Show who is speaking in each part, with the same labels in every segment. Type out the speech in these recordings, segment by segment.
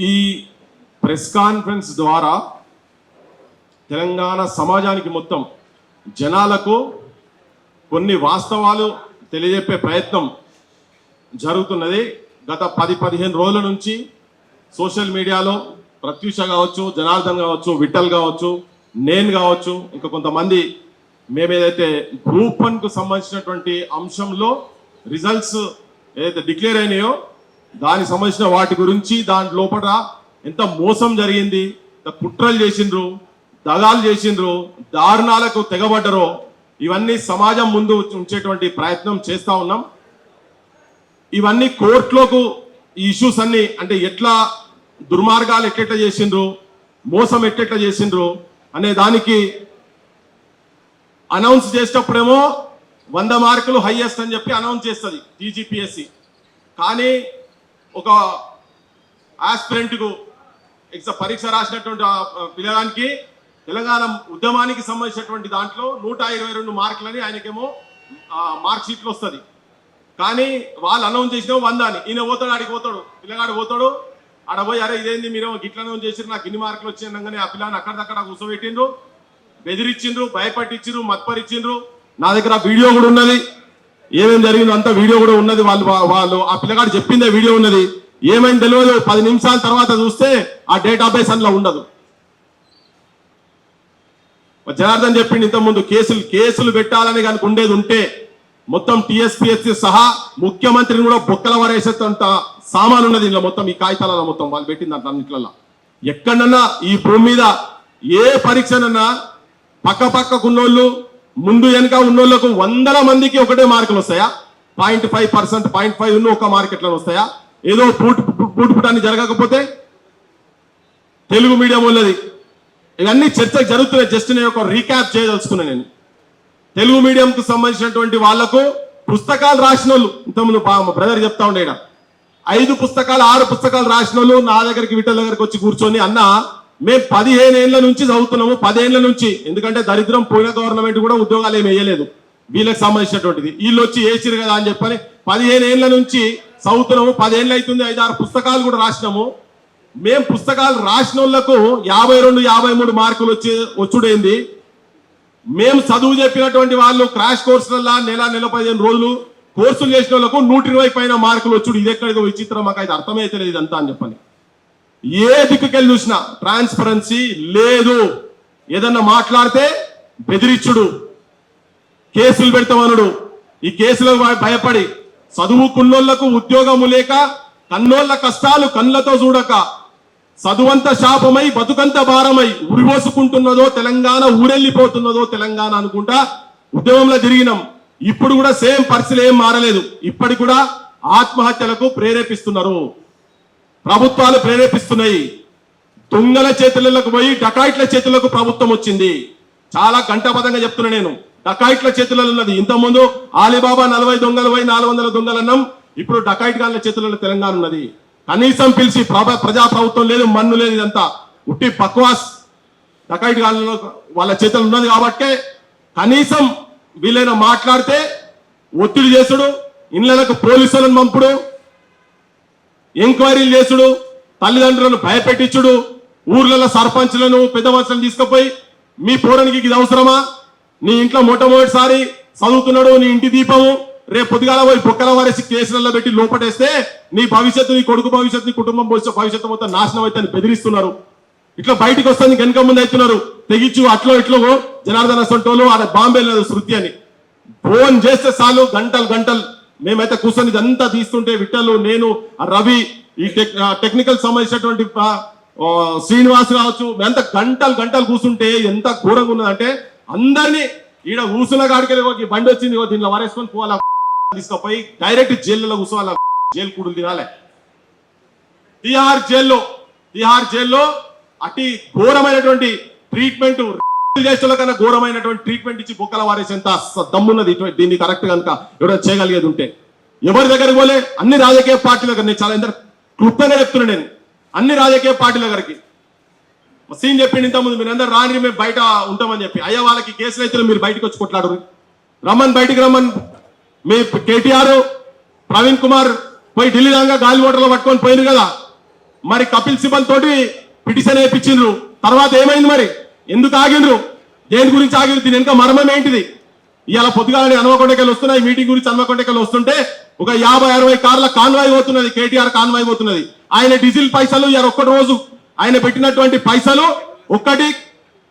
Speaker 1: ఈ press conference ద్వారా తెలంగాణ సమాజానికి మొత్తం జనాలకు కొన్ని వాస్తవాలు తెలియజెప్పే ప్రయత్నం జరుగుతున్నది. గత 10-15 రోజుల నుంచి సోషల్ మీడియాలో ప్రత్యూష కావచ్చు, జనార్దన్ కావచ్చు, విఠల్ కావచ్చు, నేను కావచ్చు, ఇంకా కొంతమంది మేమేదైతే గ్రూప్ 1కు సంబంధించినటువంటి అంశంలో రిజల్ట్స్ ఏదైతే డిక్లేర్ అయినాయో దానికి సంబంధించిన వాటి గురించి, దాని లోపల ఎంత మోసం జరిగింది, కుట్రలు చేసిండ్రు, దగాలు చేసిండ్రు, దారుణాలకు తెగబడ్డరో ఇవన్నీ సమాజం ముందు ఉంచేటువంటి ప్రయత్నం చేస్తూ ఉన్నాం. ఇవన్నీ కోర్టులోకి ఈ ఇష్యూస్ అన్ని అంటే ఎట్లా దుర్మార్గాలు ఎట్లెట్లా చేసిండ్రు, మోసం ఎట్లెట్లా చేసిండ్రు అనే దానికి అనౌన్స్ చేసేటప్పుడేమో 100 మార్కులు హైయెస్ట్ అని చెప్పి అనౌన్స్ చేస్తుంది టీజీపీఎస్సీ. కానీ ఒక ఆస్పిరెంట్కు పరీక్ష రాసినటువంటి పిల్లగానికి తెలంగాణ ఉద్యమానికి సంబంధించినటువంటి దాంట్లో 122 మార్కులని ఆయనకేమో మార్క్ షీట్లు వస్తుంది. కానీ వాళ్ళు అనౌన్స్ చేసిన 100 అని. ఈయన పోతాడు, ఆడికి పోతాడు, పిల్లగాడు పోతాడు, ఆడ పోయి అరే ఇదేంది మీరు గిట్ల అనౌన్స్ చేసిరు, నాకు ఇన్ని మార్కులు వచ్చాయనగానే ఆ పిల్లని అక్కడక్కడ కూర్చోబెట్టిండ్రు, బెదిరించిండ్రు, భయపట్టించిండ్రు, మత్పరిచిండ్రు. నా దగ్గర వీడియో కూడా ఉన్నది, ఏమేమి జరిగిందో అంత వీడియో కూడా ఉన్నది. వాళ్ళు ఆ పిల్లగాడు చెప్పిందే వీడియో ఉన్నది. ఏమైంది తెలియదు, 10 నిమిషాల తర్వాత చూస్తే ఆ డేటాబేస్ అందులో ఉండదు. జనార్దన్ చెప్పింది ఇంతకుముందు కేసులు పెట్టాలని కనుక ఉండేది ఉంటే మొత్తం టీఎస్పీఎస్సీ సహా ముఖ్యమంత్రిని కూడా బొక్కల వరేసేంత సామాన్ ఉన్నది ఇందులో, మొత్తం ఈ కాగితాలలో మొత్తం వాళ్ళు పెట్టింది అన్నిట్లలో. ఎక్కడన్నా ఈ భూమి మీద ఏ పరీక్షనన్నా పక్కకున్నోళ్ళు ముందు వెనుక ఉన్నోళ్లకు 100 మందికి ఒకటే మార్కులు వస్తాయా? 0.5%, 0.5 ఉన్న ఒక మార్క్ ఎట్లా వస్తాయా? ఏదో పూటుపుటాన్ని జరగకపోతే తెలుగు మీడియం ఉన్నది. ఇవన్నీ చర్చ జరుగుతున్నాయి. జస్ట్ నేను ఒక రీక్యాప్ చేయదలుచుకున్నా. నేను తెలుగు మీడియంకు సంబంధించినటువంటి వాళ్లకు పుస్తకాలు రాసిన వాళ్ళు ఇంతకుముందు బ్రదర్ చెప్తా ఉండే 5 పుస్తకాలు 6 పుస్తకాలు రాసిన వాళ్ళు నా దగ్గరికి విఠల్ దగ్గరికి వచ్చి కూర్చొని అన్న మేము 15 ఏళ్ల నుంచి చదువుతున్నాము, 10 ఏళ్ల నుంచి, ఎందుకంటే దరిద్రం పోయిన గవర్నమెంట్ కూడా ఉద్యోగాలు ఏమి వేయలేదు వీళ్ళకి సంబంధించినటువంటిది, వీళ్ళు వచ్చి వేసిరు కదా అని చెప్పని 15 ఏళ్ల నుంచి చదువుతున్నాము, 10 ఏళ్ళు అవుతుంది, 5-6 పుస్తకాలు కూడా రాసినాము. మేము పుస్తకాలు రాసిన వాళ్ళకు 52-53 మార్కులు వచ్చుడైంది. మేము చదువు చెప్పినటువంటి వాళ్ళు క్రాష్ కోర్సులలో నెల 15 రోజులు కోర్సులు చేసిన వాళ్ళకు 120 పైన మార్కులు వచ్చుడు. ఇది ఎక్కడిదో విచిత్రం, మాకు అయితే అర్థమైతే లేదు ఇదంతా అని చెప్పని. ఏ దిక్కుకెళ్ళి చూసినా ట్రాన్స్పరెన్సీ లేదు. ఏదన్నా మాట్లాడితే బెదిరించుడు, కేసులు పెడతామనుడు. ఈ కేసులకు భయపడి చదువుకున్నోళ్లకు ఉద్యోగము లేక కన్నోళ్ల కష్టాలు కళ్ళతో చూడక చదువంత శాపమై బతుకంత భారమై ఉరిపోసుకుంటున్నదో తెలంగాణ, ఊరెళ్ళిపోతున్నదో తెలంగాణ అనుకుంటా ఉద్యమంలో తిరిగినాం. ఇప్పుడు కూడా సేమ్ పరిస్థితులు ఏం మారలేదు. ఇప్పటికి కూడా ఆత్మహత్యలకు ప్రేరేపిస్తున్నారు, ప్రభుత్వాలు ప్రేరేపిస్తున్నాయి. దొంగల చేతులకు పోయి డకాయిట్ల చేతులకు ప్రభుత్వం వచ్చింది. చాలా గంటపదంగా చెప్తున్నా నేను, డకాయిట్ల చేతులలో ఉన్నది. ఇంతకుముందు ఆలీబాబా 40 దొంగలు పోయి 400 దొంగలు అన్నాం, ఇప్పుడు డకాయిట్ గాళ్ళ చేతులలో తెలంగాణ ఉన్నది. కనీసం పిలిచి ప్రజా ప్రభుత్వం లేదు, మన్ను లేదు, ఇదంతా ఉట్టి బక్వాస్. డకాయిట్ గాళ్ళలో వాళ్ళ చేతులు ఉన్నది కాబట్టే కనీసం వీళ్ళైనా మాట్లాడితే ఒత్తిడి చేసుడు, ఇళ్లకు పోలీసులను పంపుడు, ఎంక్వైరీలు చేసుడు, తల్లిదండ్రులను భయపెట్టించుడు, ఊర్లలో సర్పంచ్లను పెద్ద మనుషులను తీసుకుపోయి మీ పోరానికి ఇది అవసరమా, నీ ఇంట్లో మొట్టమొదటిసారి చదువుతున్నాడు, నీ ఇంటి దీపము, రేపు పొద్దుగాల పోయి బొక్కల వారేసి కేసులలో పెట్టి లోపటేస్తే నీ భవిష్యత్తు, నీ కొడుకు భవిష్యత్తు, నీ కుటుంబం భవిష్యత్తు మొత్తం నాశనం అయితే బెదిరిస్తున్నారు. ఇట్లా బయటకు వస్తుంది వెనక ముందు అవుతున్నారు. తెగించు అట్లో ఇట్లో జనార్దన సొంటోలు ఆడ బాంబే లేదు శృతి అని ఫోన్ చేస్తే చాలు గంటలు మేమైతే కూర్చొని ఇదంతా తీస్తుంటే విఠలు, నేను, రవి, ఈ టెక్నికల్ సంబంధించినటువంటి శ్రీనివాస్ కావచ్చు, ఎంత గంటలు కూర్చుంటే ఎంత ఘోరంగా ఉన్నదంటే అందరినీ ఈడ కూర్చున్న కాడికి బండి వచ్చింది దీనిలో వారేసుకొని పోవాలా, తీసుకుపోయి డైరెక్ట్ జైల్లో కూర్చోవాలా, జైలు కూడలు తినాలి. తిహార్ జైల్లో అతి ఘోరమైనటువంటి ట్రీట్మెంట్, దేశాల కన్నా ఘోరమైనటువంటి ట్రీట్మెంట్ ఇచ్చి బొక్కల వారేసేంత దమ్మున్నది. దీన్ని కరెక్ట్ కనుక ఎవరైనా చేయగలిగేది ఉంటే ఎవరి దగ్గరికి పోలే, అన్ని రాజకీయ పార్టీల దగ్గర. నేను చాలా క్లుప్తంగా చెప్తున్నా, నేను అన్ని రాజకీయ పార్టీల దగ్గరికి సీన్ చెప్పింది ఇంతకుముందు, మీరు అందరు రాని మేము బయట ఉంటామని చెప్పి. అయ్యా వాళ్ళకి కేసులు అయితే మీరు బయటకు వచ్చి కొట్లాడు, బయటికి రమ్మని. మీ కేటీఆర్, ప్రవీణ్ కుమార్ పోయి ఢిల్లీ దాకా గాలి ఓటర్లో పట్టుకొని పోయినారు కదా, మరి కపిల్ సిబల్ తోటి పిటిషన్ వేయించిండ్రు. తర్వాత ఏమైంది మరి? ఎందుకు ఆగిండ్రు? దేని గురించి ఆగిండ్రు? దీని వెనుక మర్మం ఏంటిది? ఇవాళ పొద్దుగాలని హనుమకొండకెళ్ళి వస్తున్నాయి, మీటింగ్ గురించి హనుమకొండకెళ్ళి వస్తుంటే ఒక 50-60 కార్ల కాన్వాయ్ పోతున్నది, కేటీఆర్ కాన్వాయ్ పోతున్నది. ఆయన డీజిల్ పైసలు ఇవాళ ఒక్కటి రోజు ఆయన పెట్టినటువంటి పైసలు ఒక్కటి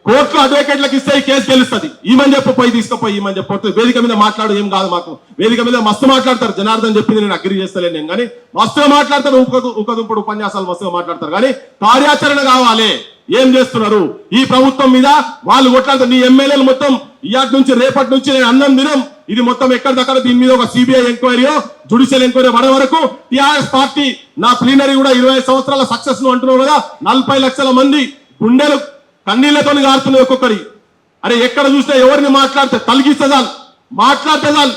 Speaker 1: కోర్టులో అడ్వకేట్లకు ఇస్తే ఈ కేసు గెలుస్తుంది. ఈమని చెప్పు, పోయి తీసుకుపోయి ఈమని చెప్పి వేదిక మీద మాట్లాడు. ఏం కాదు, మాకు వేదిక మీద మస్తు మాట్లాడతారు. జనార్దన్ చెప్పింది నేను అగ్రి చేస్తలేను నేను, కానీ మస్తుగా మాట్లాడతారు. ఉకదుంపుడు ఉపన్యాసాలు మస్తుగా మాట్లాడతారు, కానీ కార్యాచరణ కావాలి. ఏం చేస్తున్నారు ఈ ప్రభుత్వం మీద? వాళ్ళు కొట్లాడతారు. నీ ఎమ్మెల్యేలు మొత్తం ఇయాటి నుంచి రేపటి నుంచి నేను అన్నం దినం ఇది మొత్తం ఎక్కడిదక్కడ దీని మీద ఒక సిబిఐ ఎంక్వైరీయో జుడిషియల్ ఎంక్వైరీ పడే వరకు టీఆర్ఎస్ పార్టీ నా ప్లీనరీ కూడా 25 సంవత్సరాల సక్సెస్ ను అంటున్నావు కదా. 40 లక్షల మంది గుండెలు కన్నీళ్లతో గారుతున్నాయి ఒక్కొక్కరి. అరే ఎక్కడ చూసినా ఎవరిని మాట్లాడితే తలిగిస్తే చాలు, మాట్లాడితే చాలు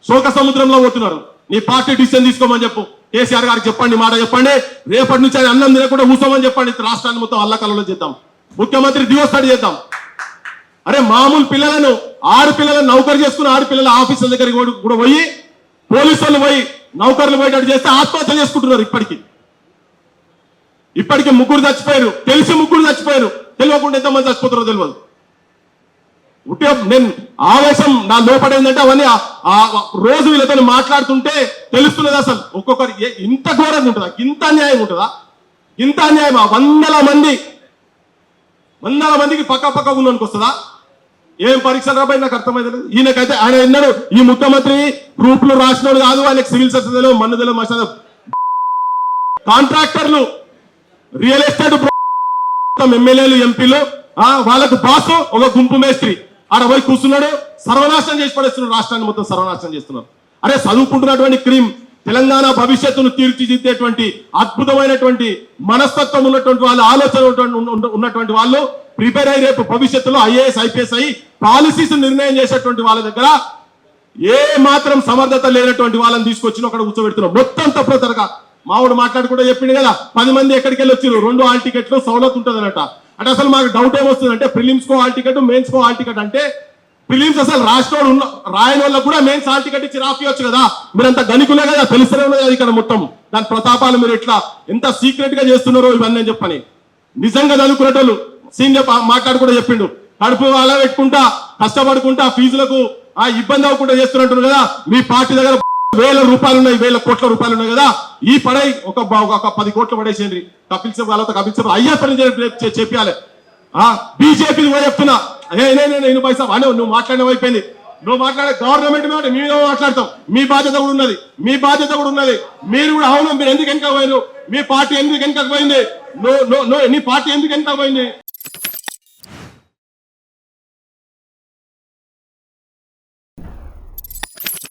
Speaker 1: శోక సముద్రంలో పోతున్నారు. నీ పార్టీ డిసిషన్ తీసుకోమని చెప్పు. కేసీఆర్ గారికి చెప్పండి, మాట చెప్పండి. రేపటి నుంచి ఆయన అన్నం తినకుండా కూర్చోమని చెప్పండి. రాష్ట్రాన్ని మొత్తం అల్లకల్లలో చేద్దాం, ముఖ్యమంత్రి దివోస్తాడు చేద్దాం. అరే మామూలు పిల్లలను, ఆడపిల్లలను నౌకరు చేసుకుని ఆడపిల్లల ఆఫీసుల దగ్గరికి కూడా పోయి పోలీసులు పోయి నౌకర్లు పోయేటట్టు చేస్తే ఆత్మహత్య చేసుకుంటున్నారు. ఇప్పటికి ముగ్గురు చచ్చిపోయారు, తెలిసి ముగ్గురు చచ్చిపోయారు, తెలియకుండా ఎంతమంది చచ్చిపోతారో తెలియదు. నేను ఆవేశం నా లోపడేందంటే అవన్నీ రోజు వీళ్ళతో మాట్లాడుతుంటే తెలుస్తున్నది. అసలు ఒక్కొక్కరు ఇంత ఘోరంగా ఉంటుందా? ఇంత అన్యాయం ఉంటుందా? ఇంత అన్యాయమా? వందల మందికి పక్క ఉన్నోనికి వస్తుందా? ఏం పరీక్షలు రాబాయి నాకు అర్థమైతే లేదు. ఈయనకైతే ఆయన ఎన్నాడు ఈ ముఖ్యమంత్రి గ్రూపులు రాసినోడు కాదు, ఆయనకు సివిల్ సర్వీస్ తెలియదు, మన్ను తెలియదు, మసాల కాంట్రాక్టర్లు, రియల్ ఎస్టేట్ ఎమ్మెల్యేలు, ఎంపీలు వాళ్ళకు బాసు ఒక గుంపు మేస్త్రి ఆడ పోయి కూర్చున్నాడు, సర్వనాశనం చేసి పడేస్తున్నాడు. రాష్ట్రాన్ని మొత్తం సర్వనాశనం చేస్తున్నారు. అరే చదువుకుంటున్నటువంటి క్రీమ్ తెలంగాణ భవిష్యత్తును తీర్చిదిద్దేటువంటి అద్భుతమైనటువంటి మనస్తత్వం ఉన్నటువంటి వాళ్ళు, ఆలోచన ఉన్నటువంటి వాళ్ళు ప్రిపేర్ అయ్యి రేపు భవిష్యత్తులో ఐఏఎస్ ఐపీఎస్ అయ్యి పాలసీస్ నిర్ణయం చేసేటువంటి వాళ్ళ దగ్గర ఏ మాత్రం సమర్థత లేనటువంటి వాళ్ళని తీసుకొచ్చి అక్కడ కూర్చోబెడుతున్నాం. మొత్తం తప్పులో తరగా మావుడు మాట్లాడుకుంటూ చెప్పింది కదా, 10 మంది ఎక్కడికి వెళ్ళి వచ్చారు, 2 హాల్ టికెట్లు సౌలత్ ఉంటుంది అన్నట. అంటే అసలు మాకు డౌట్ ఏమొస్తుంది అంటే ప్రిలిమ్స్ కో హాల్ టికెట్, మెయిన్స్ కో హాల్ టికెట్ అంటే ప్రిలిమ్స్ అసలు రాష్ట్రోడు రాయని వాళ్ళకు కూడా మెయిన్స్ హాల్ టికెట్ ఇచ్చి రాపియొచ్చు కదా. మీరు అంత గనికులే కదా, తెలుస్తూనే ఉన్నది కదా ఇక్కడ మొత్తం దాని ప్రతాపాలు. మీరు ఎట్లా ఎంత సీక్రెట్ గా చేస్తున్నారో ఇవన్నీ చెప్పని నిజంగా చదువుకునేటోళ్ళు సీన్ మాట్లాడు కూడా చెప్పిండు. కడుపు అలా పెట్టుకుంటా కష్టపడుకుంటా ఫీజులకు ఇబ్బంది అవ్వకుండా చేస్తున్నట్టు కదా. మీ పార్టీ దగ్గర 1000 రూపాయలు ఉన్నాయి, 1000 కోట్ల రూపాయలు ఉన్నాయి కదా. ఈ పడై ఒక 10 కోట్లు పడేసేయండి. కపిల్ సిబల్ వాళ్ళతో కపిల్ సిబల్ అయ్యా పని చెప్పాలి. బీజేపీ కూడా చెప్తున్నా, నేను పైసా అనే నువ్వు మాట్లాడిన అయిపోయింది. నువ్వు మాట్లాడే గవర్నమెంట్ మీద మీ మాట్లాడతాం. మీ బాధ్యత కూడా ఉన్నది, మీరు కూడా అవును. మీరు ఎందుకు వెనక పోయారు? మీ పార్టీ ఎందుకు వెనక పోయింది? నీ పార్టీ ఎందుకు వెనక పోయింది?